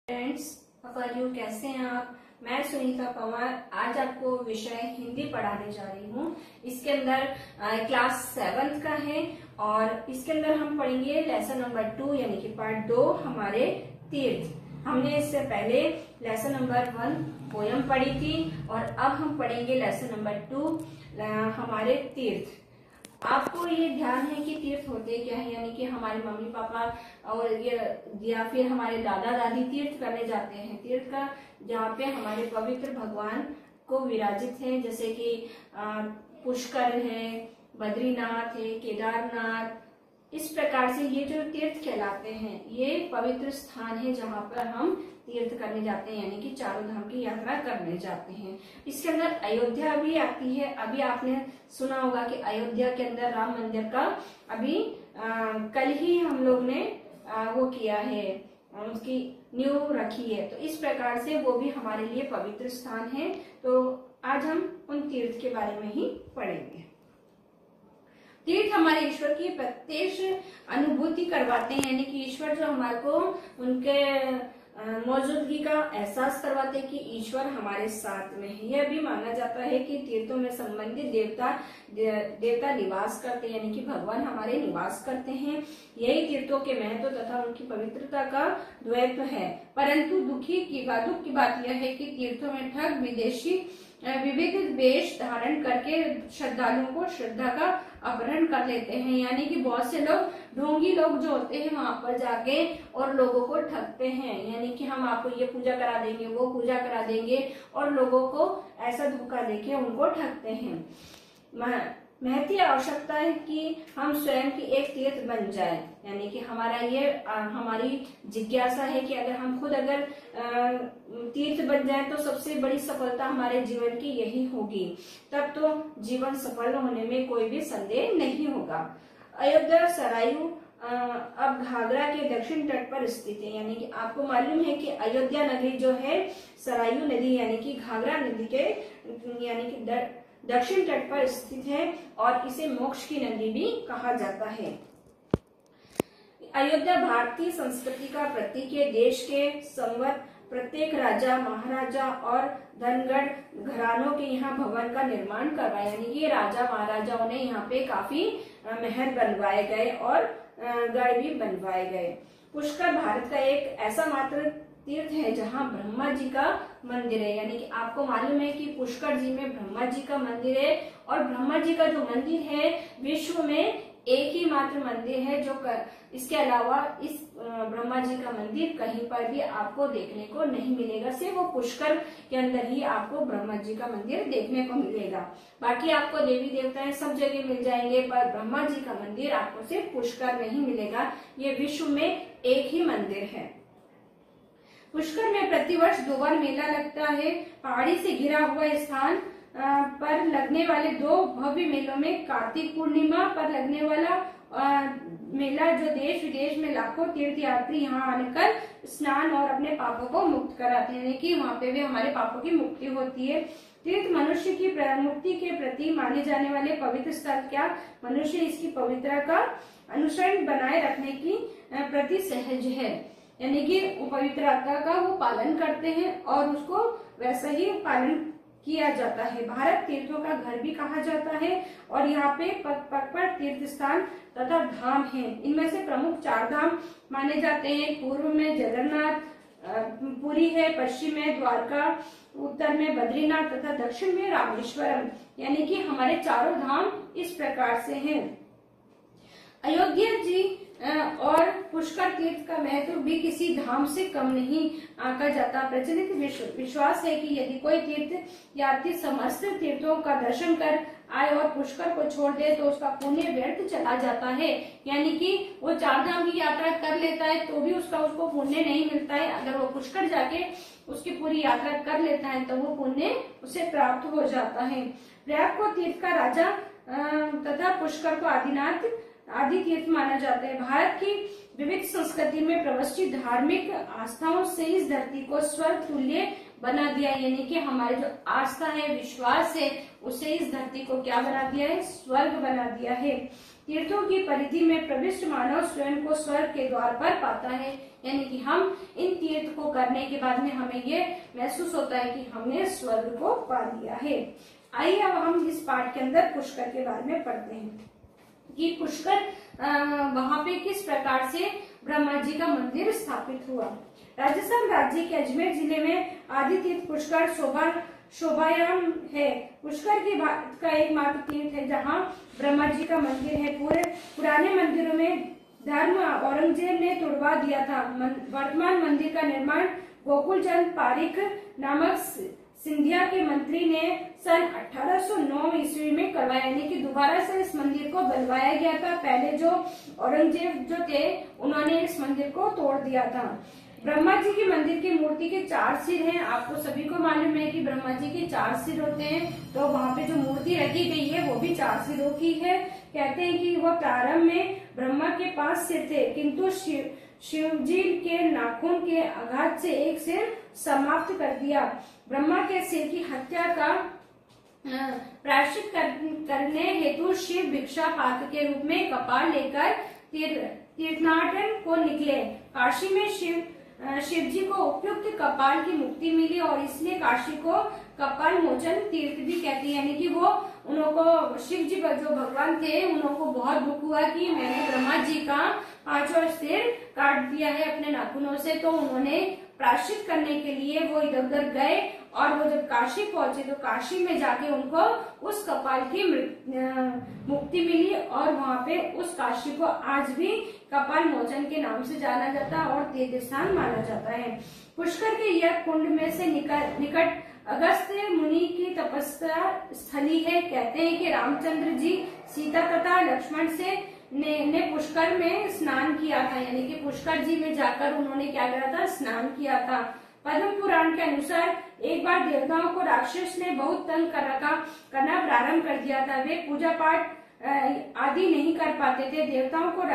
Friends, how are you? कैसे हैं आप? मैं सुनीता पवार आज आपको विषय हिंदी पढ़ाने जा रही हूँ। इसके अंदर क्लास 7th का है और इसके अंदर हम पढ़ेंगे लेसन नंबर 2 यानी कि पार्ट 2 हमारे तीर्थ। हमने इससे पहले लेसन नंबर 1 पोयम पढ़ी थी और अब हम पढ़ेंगे लेसन नंबर 2 हमारे तीर्थ। आपको ये ध्यान है कि तीर्थ होते क्या है, यानी कि हमारे मम्मी पापा और ये या फिर हमारे दादा दादी तीर्थ करने जाते हैं। तीर्थ का जहाँ पे हमारे पवित्र भगवान को विराजित है, जैसे कि पुष्कर है, बद्रीनाथ है, केदारनाथ। इस प्रकार से ये जो तीर्थ कहलाते हैं ये पवित्र स्थान है जहाँ पर हम तीर्थ करने जाते हैं, यानी कि चारों धाम की यात्रा करने जाते हैं। इसके अंदर अयोध्या भी आती है। अभी आपने सुना होगा कि अयोध्या के अंदर राम मंदिर का अभी कल ही हम लोग ने वो किया है, उसकी नींव रखी है। तो इस प्रकार से वो भी हमारे लिए पवित्र स्थान है। तो आज हम उन तीर्थ के बारे में ही पढ़ेंगे। तीर्थ हमारे ईश्वर की प्रत्यक्ष अनुभूति करवाते हैं, यानी कि ईश्वर जो हमारे को उनके मौजूदगी का एहसास करवाते हैं कि ईश्वर हमारे साथ में है। यह भी माना जाता है कि तीर्थों में संबंधित देवता निवास करते हैं, यानी कि भगवान हमारे निवास करते हैं। यही तीर्थों के महत्व तथा उनकी पवित्रता का द्वैत है। परंतु दुख की बात यह है कि तीर्थों में ठग विदेशी विविध वेश धारण करके श्रद्धालुओं को श्रद्धा का अपहरण कर लेते हैं, यानी कि बहुत से लोग ढोंगी लोग जो होते हैं वहां पर जाके और लोगों को ठगते हैं, यानी कि हम आपको ये पूजा करा देंगे, वो पूजा करा देंगे और लोगों को ऐसा धोखा देके उनको ठगते हैं। महती आवश्यकता है कि हम स्वयं की एक तीर्थ बन जाए, यानी कि हमारी जिज्ञासा है कि अगर हम खुद अगर तीर्थ बन जाए तो सबसे बड़ी सफलता हमारे जीवन की यही होगी। तब तो जीवन सफल होने में कोई भी संदेह नहीं होगा। अयोध्या सरयू अब घाघरा के दक्षिण तट पर स्थित है, यानी कि आपको मालूम है कि अयोध्या नगरी जो है सरयू नदी यानी कि घाघरा नदी के यानी कि दक्षिण तट पर स्थित है और इसे मोक्ष की नदी भी कहा जाता है। अयोध्या भारतीय संस्कृति का प्रतीक है। देश के संवत प्रत्येक राजा महाराजा और धनगढ़ घरानों के यहाँ भवन का निर्माण करवाया, यानी कि राजा महाराजाओं ने यहाँ पे काफी महल बनवाए गए और गढ़ भी बनवाए गए। पुष्कर भारत का एक ऐसा मात्र तीर्थ है जहाँ ब्रह्मा जी का मंदिर है, यानी कि आपको मालूम है कि पुष्कर जी में ब्रह्मा जी का मंदिर है और ब्रह्मा जी का जो मंदिर है विश्व में एक ही मात्र मंदिर है जो इसके अलावा इस ब्रह्मा जी का मंदिर कहीं पर भी आपको देखने को नहीं मिलेगा। सिर्फ वो पुष्कर के अंदर ही आपको ब्रह्मा जी का मंदिर देखने को मिलेगा। बाकी आपको देवी देवताएं सब जगह मिल जाएंगे, पर ब्रह्मा जी का मंदिर आपको सिर्फ पुष्कर में ही मिलेगा। ये विश्व में एक ही मंदिर है। पुष्कर में प्रतिवर्ष 2 बार मेला लगता है। पहाड़ी से घिरा हुआ स्थान पर लगने वाले 2 भव्य मेलों में कार्तिक पूर्णिमा पर लगने वाला मेला जो देश विदेश में लाखों तीर्थ यात्री यहाँ आकर स्नान और अपने पापों को मुक्त कराते हैं, कि वहाँ पे भी हमारे पापों की मुक्ति होती है। तीर्थ मनुष्य की मुक्ति के प्रति माने जाने वाले पवित्र स्थल क्या मनुष्य इसकी पवित्रता का अनुसरण बनाए रखने की प्रति सहज है, यानी कि पवित्रता का वो पालन करते हैं और उसको वैसा ही पालन किया जाता है। भारत तीर्थों का घर भी कहा जाता है और यहाँ पे पग पग पर तीर्थ स्थान तथा धाम हैं। इनमें से प्रमुख 4 धाम माने जाते हैं। पूर्व में जगन्नाथ पुरी है, पश्चिम में द्वारका, उत्तर में बद्रीनाथ तथा दक्षिण में रामेश्वरम, यानी कि हमारे चारों धाम इस प्रकार से हैं। अयोध्या जी और पुष्कर तीर्थ का महत्व भी किसी धाम से कम नहीं आंका जाता। प्रचलित विश्वास है कि यदि कोई तीर्थ यात्री समस्त तीर्थों का दर्शन कर आए और पुष्कर को छोड़ दे तो उसका पुण्य व्यर्थ चला जाता है, यानी कि वो 4 धाम की यात्रा कर लेता है तो भी उसको पुण्य नहीं मिलता है। अगर वो पुष्कर जाके उसकी पूरी यात्रा कर लेता है तो वो पुण्य उसे प्राप्त हो जाता है। प्रयाग को तीर्थ का राजा तथा पुष्कर को आदिनाथ आदि तीर्थ माना जाता है। भारत की विविध संस्कृति में प्रविष्ट धार्मिक आस्थाओं से इस धरती को स्वर्ग तुल्य बना दिया, यानी कि हमारी जो आस्था है, विश्वास है, उसे इस धरती को क्या बना दिया है, स्वर्ग बना दिया है। तीर्थों की परिधि में प्रविष्ट मानव स्वयं को स्वर्ग के द्वार पर पाता है, यानी कि हम इन तीर्थ को करने के बाद में हमें ये महसूस होता है कि हमने स्वर्ग को पा लिया है। आइए अब हम इस पाठ के अंदर पुष्कर के बारे में पढ़ते हैं कि पुष्कर वहां पे किस प्रकार से ब्रह्मा जी का मंदिर स्थापित हुआ। राजस्थान राज्य के अजमेर जिले में आदि तीर्थ पुष्कर शोभायाम है। पुष्कर का एकमात्र तीर्थ है जहाँ ब्रह्मा जी का मंदिर है। पूरे पुराने मंदिरों में धर्म औरंगजेब ने तुड़वा दिया था। वर्तमान मंदिर का निर्माण गोकुल चंद पारिक नामक सिंधिया के मंत्री ने सन 1809 ईस्वी में करवाया, यानी कि दोबारा से इस मंदिर को बनवाया गया था। पहले जो औरंगजेब जो थे उन्होंने इस मंदिर को तोड़ दिया था। ब्रह्मा जी की मंदिर की मूर्ति के 4 सिर हैं। आपको सभी को मालूम है कि ब्रह्मा जी के 4 सिर होते हैं, तो वहाँ पे जो मूर्ति रखी गई है वो भी 4 सिरों की है। कहते हैं कि वह प्रारंभ में ब्रह्मा के 5 सिर थे, किंतु शिव जी के नाखून के आघात से एक सिर समाप्त कर दिया। ब्रह्मा के सिर की हत्या का प्रायश्चित करने हेतु शिव भिक्षा पात्र के रूप में कपाल लेकर तीर्थनाटन को निकले। काशी में शिव जी को उपयुक्त कपाल की मुक्ति मिली और इसलिए काशी को कपाल मोचन तीर्थ भी कहते हैं, यानी कि वो उनको शिव जी जो भगवान थे उनको बहुत दुख हुआ कि मैंने ब्रह्मा जी का 5वां सिर काट दिया है अपने नाखूनों से, तो उन्होंने प्रायश्चित करने के लिए वो इधर उधर गए और वो जब काशी पहुंचे तो काशी में जाके उनको उस कपाल की मुक्ति मिली और वहाँ पे उस काशी को आज भी कपाल मोचन के नाम से जाना जाता है और तीर्थ स्थान माना जाता है। पुष्कर के यह कुंड में से निकट अगस्त्य मुनि की तपस्या स्थली है। कहते हैं कि रामचंद्र जी सीता तथा लक्ष्मण से ने पुष्कर में स्नान किया था, यानी कि पुष्कर जी में जाकर उन्होंने क्या करा था, स्नान किया था। पद्म पुराण के अनुसार एक बार देवताओं को राक्षस ने बहुत तंग करना प्रारंभ कर दिया था। वे पूजा पाठ आदि नहीं कर पाते थे। देवताओं को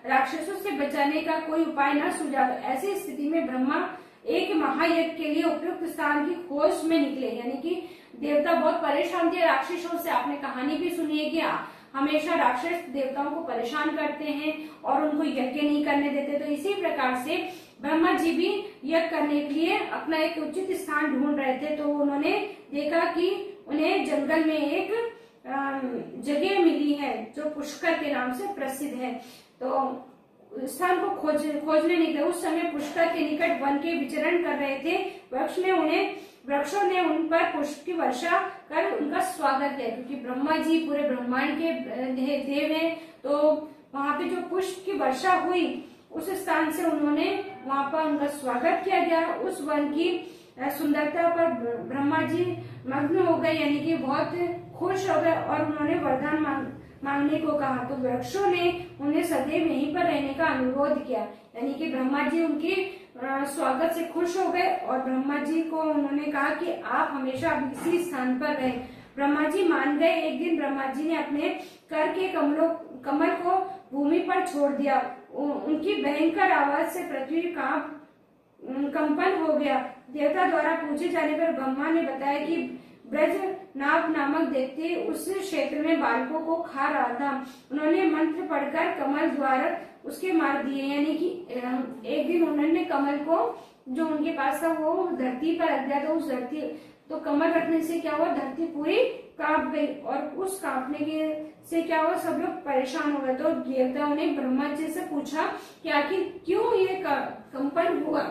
राक्षसों से बचाने का कोई उपाय न सूझा। ऐसी स्थिति में ब्रह्मा एक महायज्ञ के लिए उपयुक्त स्थान की खोज में निकले, यानी कि देवता बहुत परेशान थे राक्षसों से। आपने कहानी भी सुनी है कि हमेशा राक्षस देवताओं को परेशान करते हैं और उनको यज्ञ नहीं करने देते। तो इसी प्रकार से ब्रह्मा जी भी यज्ञ करने के लिए अपना एक उचित स्थान ढूंढ रहे थे, तो उन्होंने देखा कि उन्हें जंगल में एक जगह मिली है जो पुष्कर के नाम से प्रसिद्ध है। तो स्थान को खोजने निकले। उस समय पुष्कर के निकट वन के विचरण कर रहे थे। वृक्षों ने उन पर पुष्प की वर्षा कर उनका स्वागत किया, क्योंकि ब्रह्मा जी पूरे ब्रह्मांड के देव हैं। तो वहाँ पे जो पुष्प की वर्षा हुई उस स्थान से उन्होंने वहाँ पर उनका स्वागत किया गया। उस वन की सुंदरता पर ब्रह्मा जी मग्न हो गए, यानी कि बहुत खुश हो गए और उन्होंने वरदान मांगने को कहा। तो वृक्षों ने उन्हें सदैव यहीं पर रहने का अनुरोध किया, यानी कि ब्रह्मा जी उनके स्वागत से खुश हो गए और ब्रह्मा जी को उन्होंने कहा कि आप हमेशा इसी स्थान पर रहें। ब्रह्मा जी मान गए। एक दिन ब्रह्मा जी ने अपने कर के कमल को भूमि पर छोड़ दिया। उनकी भयंकर आवाज से पृथ्वी कंपन हो गया। देवता द्वारा पूछे जाने पर ब्रह्मा ने बताया कि ब्रज नाग नामक दैत्य उस क्षेत्र में बालकों को खा रहा था। उन्होंने मंत्र पढ़कर कमल द्वारा उसके मार दिए, यानी कि एक दिन उन्होंने कमल को जो उनके पास था वो धरती पर रख दिया। तो उस धरती तो कमल रखने से क्या हुआ, धरती पूरी कांप गई और उस कांपने के से क्या हुआ, सब लोग परेशान हो गए। तो देवताओं ने ब्रह्मा जी से पूछा कि आखिर क्यों ये कंपन हुआ।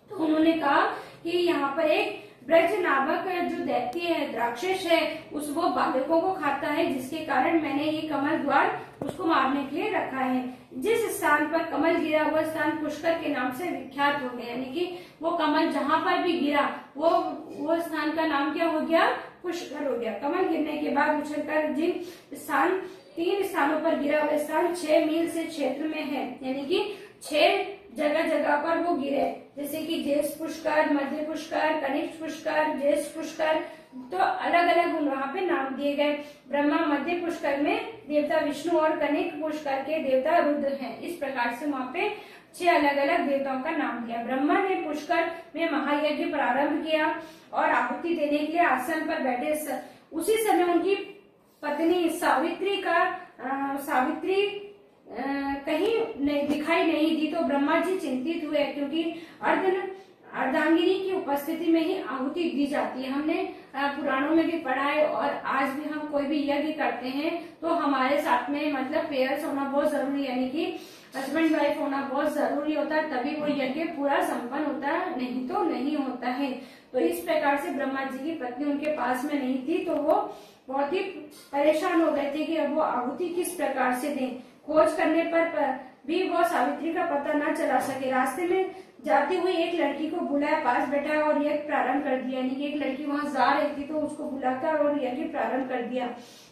तो उन्होंने कहा कि यहाँ पर एक ब्रज नामक जो दैत्य है, राक्षस है, वो बालकों को खाता है, जिसके कारण मैंने ये कमल द्वार उसको मारने के लिए रखा है। जिस स्थान पर कमल गिरा वह स्थान पुष्कर के नाम से विख्यात हो गया, यानी कि वो कमल जहाँ पर भी गिरा वो स्थान का नाम क्या हो गया, पुष्कर हो गया। कमल गिरने के बाद उछलकर जिन 3 स्थानों पर गिरा वह स्थान 6 मील से क्षेत्र में है, यानी कि 6 जगह पर वो गिरे। जैसे कि ज्येष्ठ पुष्कर, मध्य पुष्कर, कनिष्ठ पुष्कर, ज्येष्ठ पुष्कर, तो अलग अलग वहाँ पे नाम दिए गए। ब्रह्मा मध्य पुष्कर में देवता विष्णु और कनिष्ठ पुष्कर के देवता रुद्र हैं। इस प्रकार से वहाँ पे 6 अलग अलग देवताओं का नाम दिया। ब्रह्मा ने पुष्कर में महायज्ञ प्रारंभ किया और आहुति देने के लिए आसन पर बैठे। उसी समय उनकी पत्नी सावित्री कहीं दिखाई नहीं दी, तो ब्रह्मा जी चिंतित हुए, क्योंकि अर्धांगिनी की उपस्थिति में ही आहुति दी जाती है। हमने पुराणों में भी पढ़ा है, और आज भी हम कोई भी यज्ञ करते हैं तो हमारे साथ में मतलब पेयर्स होना बहुत जरूरी है, यानी कि हस्बैंड वाइफ होना बहुत जरूरी होता है, तभी वो यज्ञ पूरा संपन्न होता है, नहीं तो नहीं होता है। तो इस प्रकार से ब्रह्मा जी की पत्नी उनके पास में नहीं थी, तो वो बहुत ही परेशान हो गए थे कि अब वो आहुति किस प्रकार से दें। खोज करने पर भी वो सावित्री का पता न चला सके। रास्ते में जाती हुई एक लड़की को बुलाया, पास बैठा और यज्ञ प्रारंभ कर दिया, यानी कि एक लड़की वहां जा रही थी तो उसको बुलाकर और यज्ञ प्रारंभ कर दिया।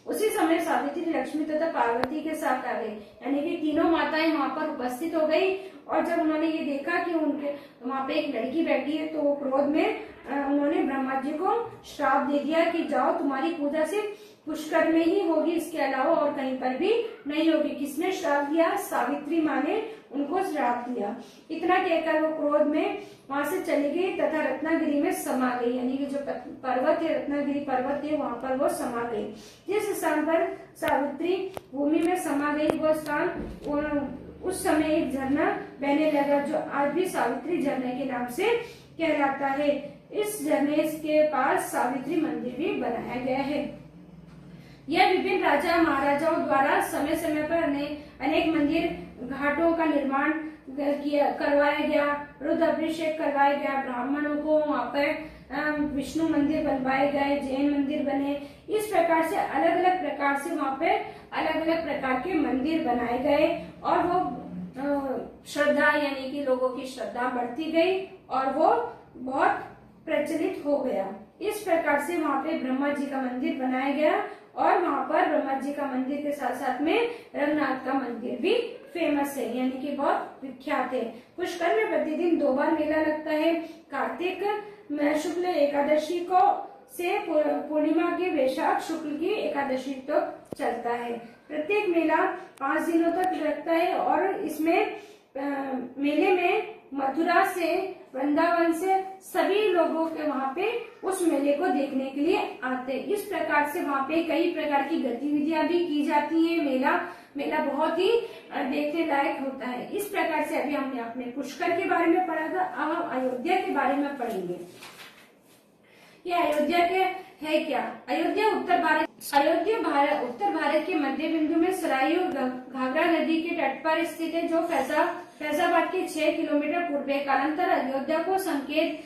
उसी समय सावित्री लक्ष्मी तथा पार्वती के साथ आ गई, यानी कि तीनों माताएं वहां पर उपस्थित हो गई। और जब उन्होंने ये देखा कि उनके वहां पे एक लड़की बैठी है, तो वो क्रोध में उन्होंने ब्रह्मा जी को श्राप दे दिया कि जाओ, तुम्हारी पूजा सिर्फ पुष्कर में ही होगी, इसके अलावा और कहीं पर भी नहीं होगी। किसने श्राप दिया? सावित्री माँ ने उनको श्राप दिया। इतना कहकर वो क्रोध में वहां से चली गई तथा रत्नागिरी में समा गई, यानी कि जो पर्वत है, रत्नागिरी पर्वत है, वहां पर वो समा गई। जिस स्थान पर सावित्री भूमि में समा गई, वो स्थान उस समय एक झरना बहने लगा, जो आज भी सावित्री झरने के नाम से कहलाता है। इस झरने के पास सावित्री मंदिर भी बनाया गया है। यह विभिन्न राजा महाराजाओं द्वारा समय समय पर अनेक मंदिर घाटों का निर्माण करवाया गया, रुद्र अभिषेक करवाया गया, ब्राह्मणों को वहाँ पर विष्णु मंदिर बनवाए गए, जैन मंदिर बने। इस प्रकार से अलग अलग प्रकार से वहाँ पे अलग अलग प्रकार के मंदिर बनाए गए, और वो श्रद्धा यानी कि लोगों की श्रद्धा बढ़ती गई और वो बहुत प्रचलित हो गया। इस प्रकार से वहाँ पे ब्रह्मा जी का मंदिर बनाया गया, और वहाँ पर ब्रह्मा जी का मंदिर के साथ साथ में रंगनाथ का मंदिर भी फेमस है, यानी कि बहुत विख्यात है। पुष्कर में प्रतिदिन 2 बार मेला लगता है। कार्तिक शुक्ल एकादशी को से पूर्णिमा के वैशाख शुक्ल की एकादशी तक चलता है। प्रत्येक मेला 5 दिनों तक लगता है, और इसमें मेले में मथुरा से, वृंदावन से सभी लोगों के वहाँ पे उस मेले को देखने के लिए आते हैं। इस प्रकार से वहाँ पे कई प्रकार की गतिविधियां भी की जाती है। मेला बहुत ही देखने लायक होता है। इस प्रकार से अभी हमने अपने पुष्कर के बारे में पढ़ा था, अब हम अयोध्या के बारे में पढ़ेंगे। ये अयोध्या के है क्या? अयोध्या उत्तर भारत के मध्य बिंदु में सरायू घाघरा नदी के तट पर स्थित है, जो फैजाबाद के 6 किलोमीटर पूर्व है। कालांतर अयोध्या को संकेत,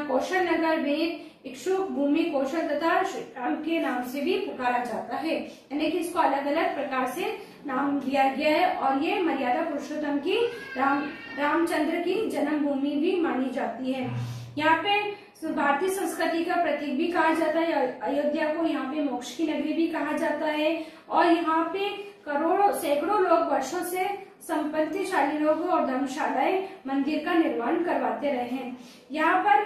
कौशल नगर, वेद, इक्षुक भूमि, कौशल तथा श्रीराम के नाम से भी पुकारा जाता है, यानी कि इसको अलग अलग प्रकार से नाम दिया गया है। और ये मर्यादा पुरुषोत्तम की रामचंद्र की जन्मभूमि भी मानी जाती है। यहाँ पे भारतीय संस्कृति का प्रतीक भी कहा जाता है। अयोध्या को यहाँ पे मोक्ष की नगरी भी कहा जाता है, और यहाँ पे सैकड़ों लोग वर्षों से संपत्तिशाली लोग और धर्मशालाएं मंदिर का निर्माण करवाते रहे हैं। यहाँ पर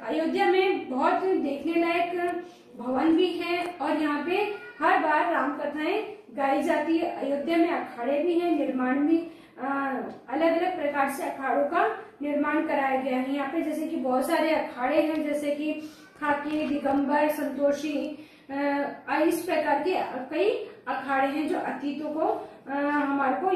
अयोध्या में बहुत देखने लायक भवन भी है, और यहाँ पे हर बार राम कथाएं गाई जाती है। अयोध्या में अखाड़े भी हैं, निर्माण भी अलग अलग प्रकार से अखाड़ों का निर्माण कराया गया है। यहाँ पे जैसे कि बहुत सारे अखाड़े हैं, जैसे कि खाकी, दिगंबर, संतोषी, इस प्रकार के कई अखाड़े हैं जो अतीतों को हमारे को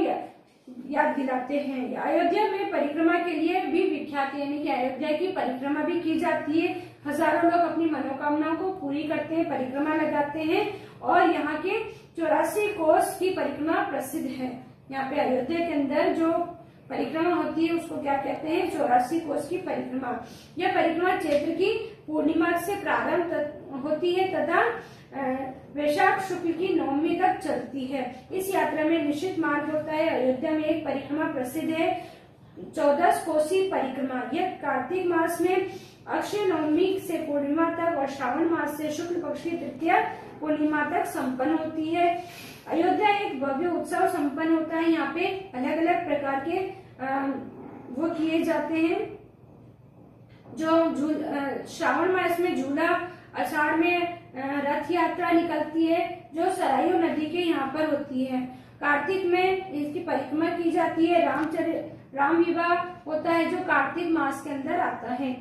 याद दिलाते हैं। अयोध्या में परिक्रमा के लिए भी विख्यात है, यानी कि अयोध्या की परिक्रमा भी की जाती है। हजारों लोग अपनी मनोकामनाओं को पूरी करते हैं, परिक्रमा लगाते हैं, और यहाँ के 84 कोस की परिक्रमा प्रसिद्ध है। यहाँ पे अयोध्या के अंदर जो परिक्रमा होती है उसको क्या कहते हैं? 84 कोस की परिक्रमा। यह परिक्रमा चैत्र की पूर्णिमा से प्रारंभ होती है तथा वैशाख शुक्ल की नवमी तक चलती है। इस यात्रा में निश्चित मार्ग होता है। अयोध्या में एक परिक्रमा प्रसिद्ध है, 14 कोसी परिक्रमा। यह कार्तिक मास में अक्षय नवमी से पूर्णिमा तक और श्रावण मास से शुक्ल पक्ष की तृतीया पूर्णिमा तक संपन्न होती है। अयोध्या एक भव्य उत्सव संपन्न होता है। यहाँ पे अलग अलग प्रकार के वो किए जाते हैं, जो श्रावण मास में झूला, आषाढ़ में रथ यात्रा निकलती है जो सरयू नदी के यहाँ पर होती है। कार्तिक में इसकी परिक्रमा की जाती है। राम विवाह होता है जो कार्तिक मास के अंदर आता है।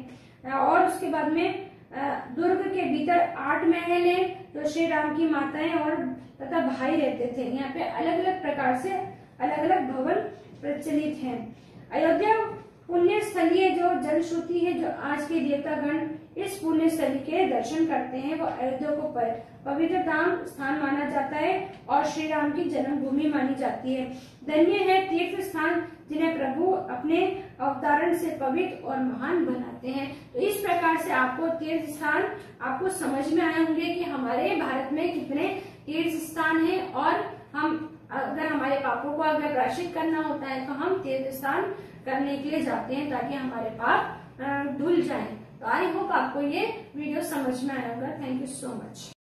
और उसके बाद में दुर्ग के भीतर 8 महल है तो श्री राम की माताएं और तथा भाई रहते थे। यहाँ पे अलग अलग प्रकार से अलग अलग भवन प्रचलित हैं। अयोध्या पुण्य स्थली है जो जनश्रुति है, जो आज के देवतागण इस पुण्य स्थली के दर्शन करते हैं। वो अयोध्या को पवित्र धाम स्थान माना जाता है और श्री राम की जन्मभूमि मानी जाती है। धन्य है तीर्थ स्थान जिन्हें प्रभु अपने अवतारण से पवित्र और महान बनाते हैं। तो इस प्रकार से आपको तीर्थ स्थान आपको समझ में आए होंगे कि हमारे भारत में कितने तीर्थ स्थान हैं और हम अगर हमारे पापों को अगर प्रायश्चित करना होता है तो हम तीर्थ स्थान करने के लिए जाते हैं ताकि हमारे पाप धुल जाएं। तो आई होप आपको ये वीडियो समझ में आया होगा। Thank you so much.